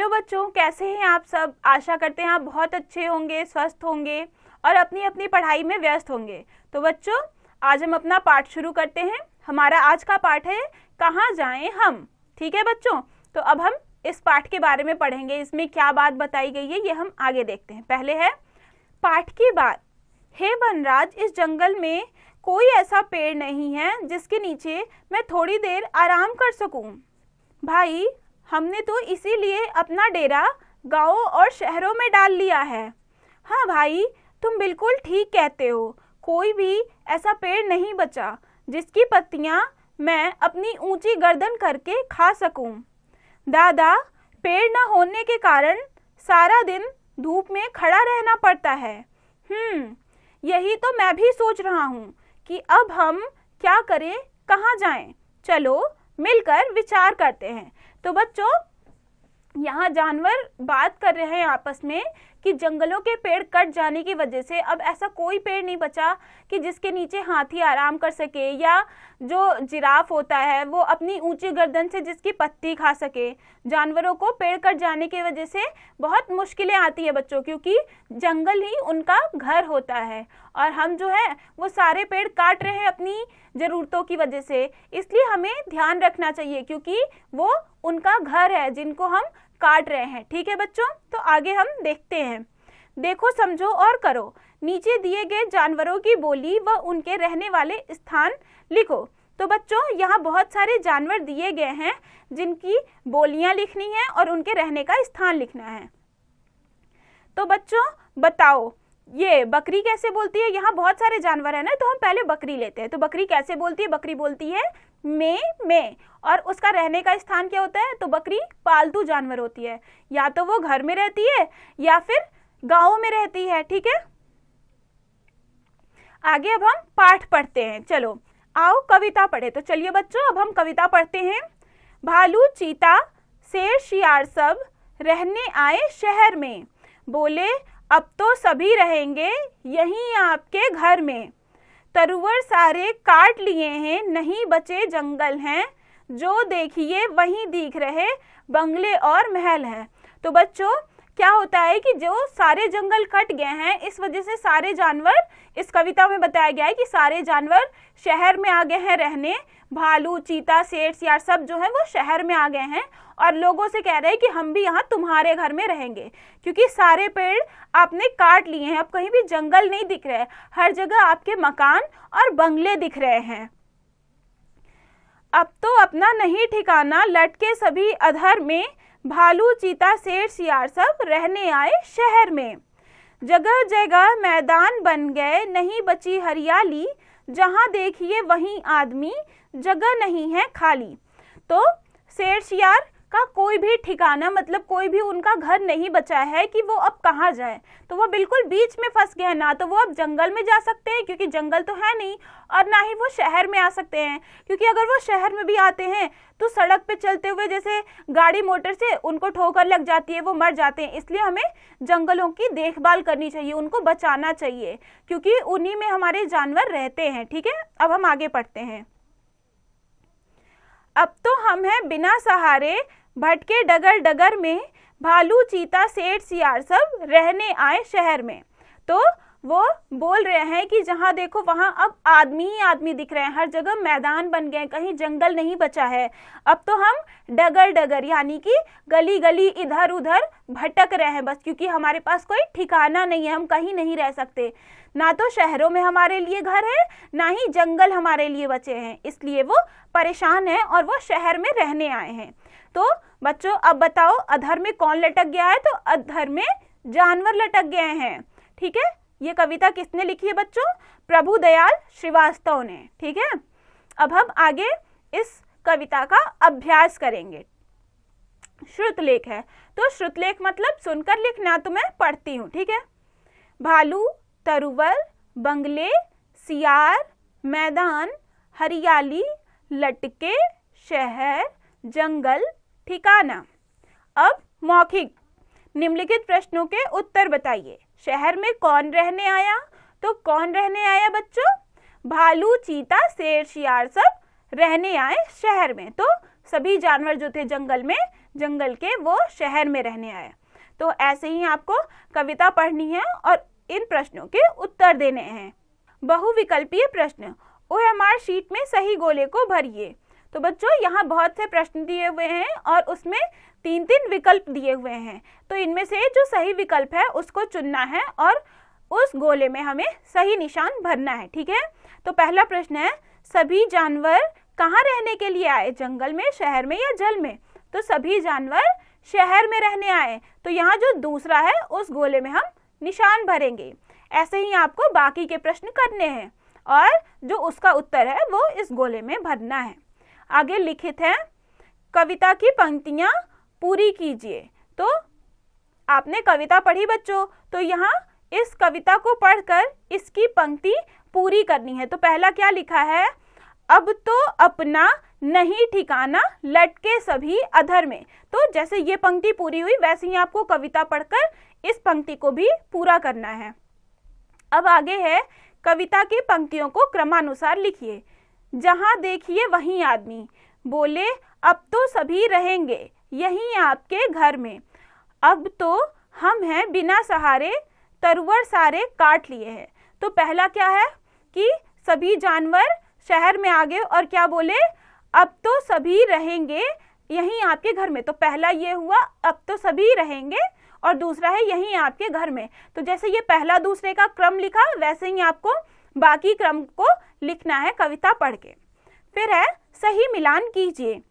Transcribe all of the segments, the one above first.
बच्चों, कैसे हैं आप सब? आशा करते हैं आप बहुत अच्छे होंगे, स्वस्थ होंगे और अपनी अपनी पढ़ाई में व्यस्त होंगे। तो बच्चों, आज हम अपना पाठ शुरू करते हैं। हमारा आज का पाठ है कहाँ जाएं हम। ठीक है बच्चों, तो अब हम इस पाठ के बारे में पढ़ेंगे। इसमें क्या बात बताई गई है ये हम आगे देखते हैं। पहले है पाठ की बात। हे वनराज, इस जंगल में कोई ऐसा पेड़ नहीं है जिसके नीचे मैं थोड़ी देर आराम कर सकूं। भाई, हमने तो इसीलिए अपना डेरा गांवों और शहरों में डाल लिया है। हाँ भाई, तुम बिल्कुल ठीक कहते हो। कोई भी ऐसा पेड़ नहीं बचा जिसकी पत्तियां मैं अपनी ऊंची गर्दन करके खा सकूं। दादा, पेड़ न होने के कारण सारा दिन धूप में खड़ा रहना पड़ता है। यही तो मैं भी सोच रहा हूँ कि अब हम क्या करें, कहाँ जाएं। चलो मिलकर विचार करते हैं। तो बच्चों, यहाँ जानवर बात कर रहे हैं आपस में कि जंगलों के पेड़ कट जाने की वजह से अब ऐसा कोई पेड़ नहीं बचा कि जिसके नीचे हाथी आराम कर सके, या जो जिराफ होता है वो अपनी ऊंची गर्दन से जिसकी पत्ती खा सके। जानवरों को पेड़ कट जाने की वजह से बहुत मुश्किलें आती है बच्चों, क्योंकि जंगल ही उनका घर होता है और हम जो है वो सारे पेड़ काट रहे हैं अपनी ज़रूरतों की वजह से। इसलिए हमें ध्यान रखना चाहिए, क्योंकि वो उनका घर है जिनको हम काट रहे हैं। ठीक है बच्चों, तो आगे हम देखते हैं। देखो, समझो और करो। नीचे दिए गए जानवरों की बोली व उनके रहने वाले स्थान लिखो। तो बच्चों, यहाँ बहुत सारे जानवर दिए गए हैं जिनकी बोलियां लिखनी है और उनके रहने का स्थान लिखना है। तो बच्चों बताओ, ये बकरी कैसे बोलती है? यहाँ बहुत सारे जानवर है ना, तो हम पहले बकरी लेते हैं। तो बकरी कैसे बोलती है? बकरी बोलती है में। और उसका रहने का स्थान क्या होता है? तो बकरी पालतू जानवर होती है, या तो वो घर में रहती है या फिर गांव में रहती है। ठीक है, आगे अब हम पाठ पढ़ते हैं। चलो आओ कविता पढ़े। तो चलिए बच्चों, अब हम कविता पढ़ते हैं। भालू, चीता, शेर, शियार सब रहने आए शहर में। बोले अब तो सभी रहेंगे यहीं आपके घर में। तरुवर सारे काट लिए हैं, नहीं बचे जंगल हैं। जो देखिए वहीं दिख रहे बंगले और महल हैं। तो बच्चों, क्या होता है कि जो सारे जंगल कट गए हैं, इस वजह से सारे जानवर, इस कविता में बताया गया है कि सारे जानवर शहर में आ गए हैं रहने। भालू, चीता, शेर, शियार सब जो है वो शहर में आ गए हैं और लोगों से कह रहे हैं कि हम भी यहाँ तुम्हारे घर में रहेंगे, क्योंकि सारे पेड़ आपने काट लिए हैं। अब कहीं भी जंगल नहीं दिख रहे, हर जगह आपके मकान और बंगले दिख रहे हैं। अब तो अपना नहीं ठिकाना, लटके सभी अधर में। भालू, चीता, शेर, शियार सब रहने आए शहर में। जगह जगह मैदान बन गए, नहीं बची हरियाली। जहाँ देखिए वहीं आदमी, जगह नहीं है खाली। तो शेर शियार का कोई भी ठिकाना, मतलब कोई भी उनका घर नहीं बचा है कि वो अब कहाँ जाए। तो वो बिल्कुल बीच में फंस गए हैं। ना तो वो अब जंगल में जा सकते हैं क्योंकि जंगल तो है नहीं, और ना ही वो शहर में आ सकते हैं, क्योंकि अगर वो शहर में भी आते हैं तो सड़क पे चलते हुए जैसे गाड़ी मोटर से उनको ठोकर लग जाती है, वो मर जाते हैं। इसलिए हमें जंगलों की देखभाल करनी चाहिए, उनको बचाना चाहिए, क्योंकि उन्हीं में हमारे जानवर रहते हैं। ठीक है, अब हम आगे पढ़ते हैं। अब तो हम हैं बिना सहारे, भटके डगर डगर में। भालू, चीता, शेर, शियार सब रहने आए शहर में। तो वो बोल रहे हैं कि जहाँ देखो वहाँ अब आदमी ही आदमी दिख रहे हैं, हर जगह मैदान बन गए, कहीं जंगल नहीं बचा है। अब तो हम डगर डगर यानी कि गली गली इधर उधर भटक रहे हैं बस, क्योंकि हमारे पास कोई ठिकाना नहीं है, हम कहीं नहीं रह सकते। ना तो शहरों में हमारे लिए घर है, ना ही जंगल हमारे लिए बचे हैं। इसलिए वो परेशान है और वो शहर में रहने आए हैं। तो बच्चों, अब बताओ अधर में कौन लटक गया है? तो अधर में जानवर लटक गए हैं। ठीक है, ये कविता किसने लिखी है बच्चों? प्रभुदयाल श्रीवास्तव ने। ठीक है, अब हम आगे इस कविता का अभ्यास करेंगे। श्रुतलेख है, तो श्रुतलेख मतलब सुनकर लिखना। तो मैं पढ़ती हूँ। ठीक है, भालू, तरुवर, बंगले, सियार, मैदान, हरियाली, लटके, शहर, जंगल, ठिकाना। अब मौखिक निम्नलिखित प्रश्नों के उत्तर बताइए। शहर में कौन रहने आया? तो कौन रहने आया बच्चों? भालू, चीता, शेर, शियार सब रहने आए शहर में। तो सभी जानवर जो थे जंगल में, जंगल के, वो शहर में रहने आए। तो ऐसे ही आपको कविता पढ़नी है और इन प्रश्नों के उत्तर देने हैं। बहुविकल्पीय प्रश्न, OMR शीट में सही गोले को भरिए। तो बच्चों यहाँ बहुत से प्रश्न दिए हुए हैं और उसमें 3-3 विकल्प दिए हुए हैं। तो इनमें से जो सही विकल्प है उसको चुनना है और उस गोले में हमें सही निशान भरना है, ठीक है। तो पहला प्रश्न है, सभी जानवर कहाँ रहने के लिए आए, जंगल में, शहर में या जल में? तो सभी जानवर शहर में रहने आए। तो यहाँ जो दूसरा है उस गोले में हम निशान भरेंगे। ऐसे ही आपको बाकी के प्रश्न करने हैं और जो उसका उत्तर है वो इस गोले में भरना है। आगे लिखित है, कविता की पंक्तियाँ पूरी कीजिए। तो आपने कविता पढ़ी बच्चों, तो यहाँ इस कविता को पढ़कर इसकी पंक्ति पूरी करनी है। तो पहला क्या लिखा है, अब तो अपना नहीं ठिकाना लटके सभी अधर में। तो जैसे ये पंक्ति पूरी हुई वैसे ही आपको कविता पढ़कर इस पंक्ति को भी पूरा करना है। अब आगे है, कविता की पंक्तियों को क्रमानुसार लिखिए। जहां देखिए वहीं आदमी बोले, अब तो सभी रहेंगे यहीं आपके घर में। अब तो हम हैं बिना सहारे, तरुवर सारे काट लिए हैं। तो पहला क्या है कि सभी जानवर शहर में आ गए और क्या बोले, अब तो सभी रहेंगे यहीं आपके घर में। तो पहला ये हुआ, अब तो सभी रहेंगे, और दूसरा है यहीं आपके घर में। तो जैसे ये पहला दूसरे का क्रम लिखा वैसे ही आपको बाकी क्रम को लिखना है कविता पढ़ के। फिर है, सही मिलान कीजिए।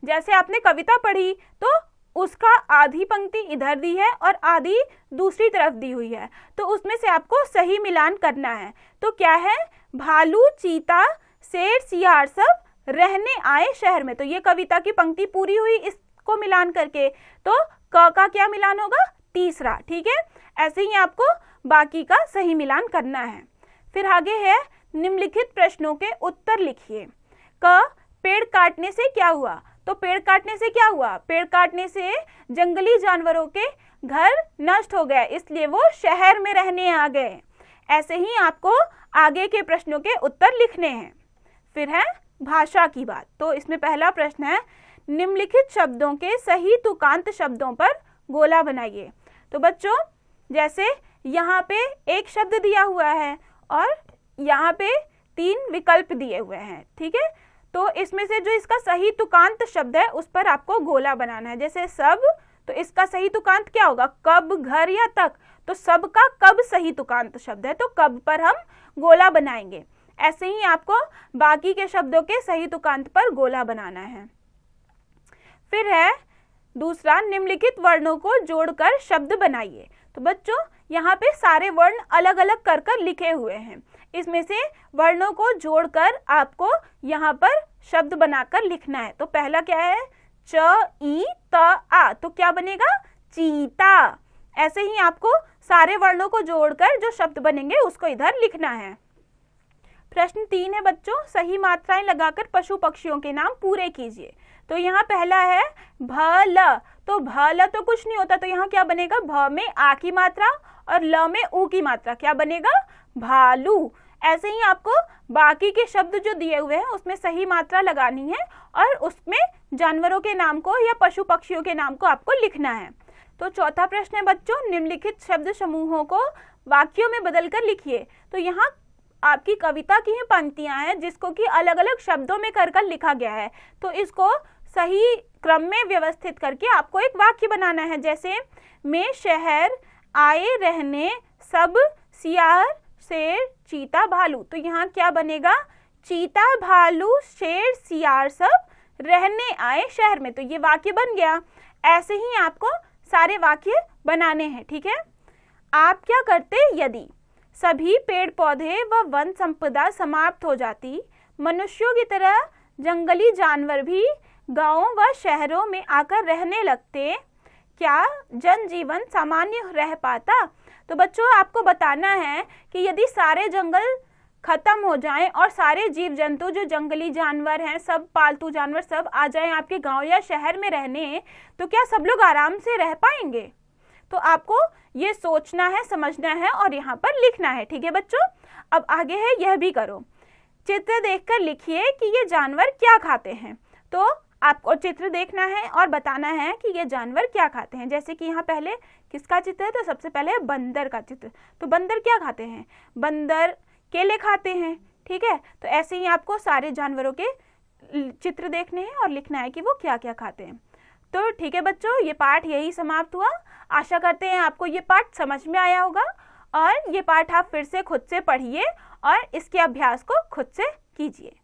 जैसे आपने कविता पढ़ी तो उसका आधी पंक्ति इधर दी है और आधी दूसरी तरफ दी हुई है, तो उसमें से आपको सही मिलान करना है। तो क्या है, भालू, चीता, शेर, सियार सब रहने आए शहर में। तो ये कविता की पंक्ति पूरी हुई इसको मिलान करके। तो क का क्या मिलान होगा, तीसरा, ठीक है। ऐसे ही आपको बाकी का सही मिलान करना है। फिर आगे है, निम्नलिखित प्रश्नों के उत्तर लिखिए। क, पेड़ काटने से क्या हुआ? तो पेड़ काटने से क्या हुआ, पेड़ काटने से जंगली जानवरों के घर नष्ट हो गए, इसलिए वो शहर में रहने आ गए। ऐसे ही आपको आगे के प्रश्नों के उत्तर लिखने हैं। फिर है भाषा की बात। तो इसमें पहला प्रश्न है, निम्नलिखित शब्दों के सही तुकांत शब्दों पर गोला बनाइए। तो बच्चों जैसे यहाँ पे एक शब्द दिया हुआ है और यहाँ पे 3 विकल्प दिए हुए हैं, ठीक है। तो इसमें से जो इसका सही तुकांत शब्द है उस पर आपको गोला बनाना है। जैसे सब, तो इसका सही तुकांत क्या होगा, कब, घर या तक। तो सब का कब सही तुकांत शब्द है, तो कब पर हम गोला बनाएंगे। ऐसे ही आपको बाकी के शब्दों के सही तुकांत पर गोला बनाना है। फिर है दूसरा, निम्नलिखित वर्णों को जोड़कर शब्द बनाइए। तो बच्चों यहाँ पे सारे वर्ण अलग अलग कर लिखे हुए हैं, इसमें से वर्णों को जोड़कर आपको यहाँ पर शब्द बनाकर लिखना है। तो पहला क्या है, च, ई, त, आ। तो क्या बनेगा, चीता। ऐसे ही आपको सारे वर्णों को जोड़कर जो शब्द बनेंगे उसको इधर लिखना है। प्रश्न 3 है बच्चों, सही मात्राएं लगाकर पशु पक्षियों के नाम पूरे कीजिए। तो यहाँ पहला है भ, ल। तो भ, ल तो कुछ नहीं होता, तो यहाँ क्या बनेगा, भ में आ की मात्रा और ल में ऊ की मात्रा, क्या बनेगा, भालू। ऐसे ही आपको बाकी के शब्द जो दिए हुए हैं उसमें सही मात्रा लगानी है और उसमें जानवरों के नाम को या पशु पक्षियों के नाम को आपको लिखना है। तो चौथा प्रश्न है बच्चों, निम्नलिखित शब्द समूहों को वाक्यों में बदलकर लिखिए। तो यहाँ आपकी कविता की ही पंक्तियां हैं जिसको कि अलग अलग शब्दों में कर लिखा गया है, तो इसको सही क्रम में व्यवस्थित करके आपको एक वाक्य बनाना है। जैसे मैं शहर आए रहने सब सियार, शेर, चीता, भालू। तो यहाँ क्या बनेगा, चीता, भालू, शेर, सियार सब रहने आए शहर में। तो ये वाक्य बन गया। ऐसे ही आपको सारे वाक्य बनाने हैं, ठीक है। आप क्या करते यदि सभी पेड़ पौधे व वन संपदा समाप्त हो जाती, मनुष्यों की तरह जंगली जानवर भी गांवों व शहरों में आकर रहने लगते, क्या जनजीवन सामान्य रह पाता? तो बच्चों आपको बताना है कि यदि सारे जंगल खत्म हो जाएं और सारे जीव जंतु जो जंगली जानवर हैं, सब पालतू जानवर सब आ जाएं आपके गांव या शहर में रहने, तो क्या सब लोग आराम से रह पाएंगे? तो आपको ये सोचना है, समझना है और यहाँ पर लिखना है, ठीक है बच्चों। अब आगे है, यह भी करो। चित्र देखकर लिखिए कि ये जानवर क्या खाते हैं। तो आपको चित्र देखना है और बताना है कि ये जानवर क्या खाते हैं। जैसे कि यहाँ पहले किसका चित्र है, तो सबसे पहले है बंदर का चित्र। तो बंदर क्या खाते हैं, बंदर केले खाते हैं, ठीक है। तो ऐसे ही आपको सारे जानवरों के चित्र देखने हैं और लिखना है कि वो क्या क्या खाते हैं। तो ठीक है बच्चों, ये पाठ यही समाप्त हुआ। आशा करते हैं आपको ये पाठ समझ में आया होगा और ये पाठ आप फिर से खुद से पढ़िए और इसके अभ्यास को खुद से कीजिए।